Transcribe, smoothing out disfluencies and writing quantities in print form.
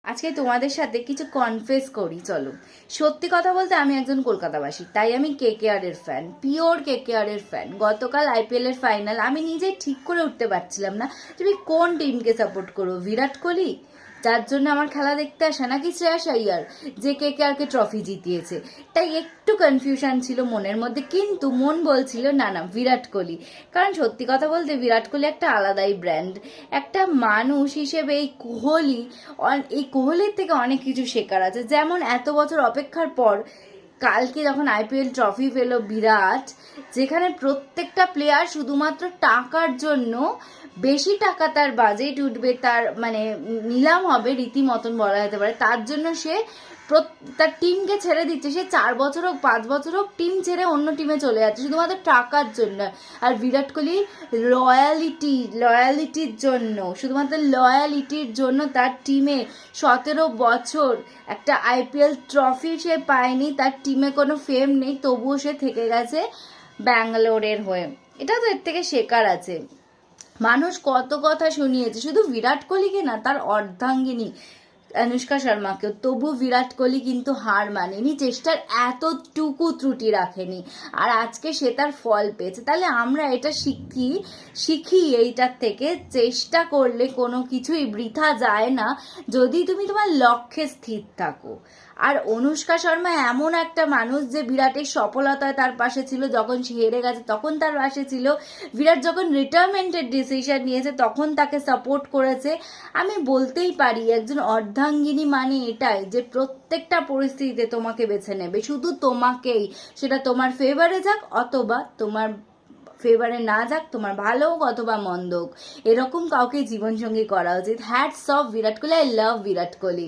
আজকে তোমাদের সাথে কিছু কনফেস করি। চলো, সত্যি কথা বলতে আমি একজন কলকাতাবাসী, তাই আমি কেকেআর এর ফ্যান, পিওর কেকেআর এর ফ্যান। গতকাল আইপিএল এর ফাইনাল আমি নিজে ঠিক করে উঠতে পারছিলাম না তুমি কোন টিমকে সাপোর্ট করো, বিরাট কোহলি যার জন্য আমার খেলা দেখতে আসে, নাকি শ্রেয়াস আইয়ার যে কেকেআরকে ট্রফি জিতিয়েছে। তাই একটু কনফিউশন ছিল মনের মধ্যে, কিন্তু মন বলছিল না না বিরাট কোহলি। কারণ সত্যি কথা বলতে বিরাট কোহলি একটা আলাদাই ব্র্যান্ড। একটা মানুষ হিসেবে এই কোহলির থেকে অনেক কিছু শেখার আছে। যেমন এত বছর অপেক্ষার পর কালকে যখন আইপিএল ট্রফি পেল বিরাট, যেখানে প্রত্যেকটা প্লেয়ার শুধুমাত্র টাকার জন্য, বেশি টাকা তার বাজেট উঠবে, তার মানে নিলাম হবে রীতিমতন বলা যেতে পারে, তার জন্য সে তার টিমকে ছেড়ে দিচ্ছে। সে 4 বছর হোক 5 বছর হোক টিম ছেড়ে অন্য টিমে চলে যাচ্ছে শুধুমাত্র টাকার জন্য। আর বিরাট কোহলি লয়ালিটির জন্য, শুধুমাত্র লয়ালিটির জন্য তার টিমে 17 বছর একটা আইপিএল ট্রফি সে পায়নি, তার টিমে কোনো ফেম নেই, তবুও সে থেকে গেছে ব্যাঙ্গালোরের হয়ে। এটা তো এর থেকে শেখার আছে। মানুষ কত কথা শুনিয়েছে, শুধু বিরাট কোহলিকে না, তার অর্ধাঙ্গিনী অনুষ্কা শর্মাকেও, তবু বিরাট কোহলি কিন্তু হার মানেনি, চেষ্টার এতটুকু ত্রুটি রাখেনি, আর আজকে সে তার ফল পেয়েছে। তাহলে আমরা এটা শিখি এইটার থেকে, চেষ্টা করলে কোনো কিছুই বৃথা যায় না যদি তুমি তোমার লক্ষ্যে স্থির থাকো। আর অনুষ্কা শর্মা এমন একটা মানুষ যে বিরাটের সফলতায় তার পাশে ছিল, যখন সে হেরে গেছে তখন তার পাশে ছিল, বিরাট যখন রিটায়ারমেন্টের ডিসিশন নিয়েছে তখন তাকে সাপোর্ট করেছে। আমি বলতেই পারি একজন অর্ধাঙ্গিনী মানে এটাই, যে প্রত্যেকটা পরিস্থিতিতে তোমাকে বেছে নেবে, শুধু তোমাকেই। সেটা তোমার ফেভারে যাক অথবা তোমার ফেভারে না যাক, তোমার ভালো হোক অথবা মন্দ হোক, এরকম কাউকে জীবনসঙ্গী করা উচিত। Hats off Virat Kohli, I love Virat Kohli.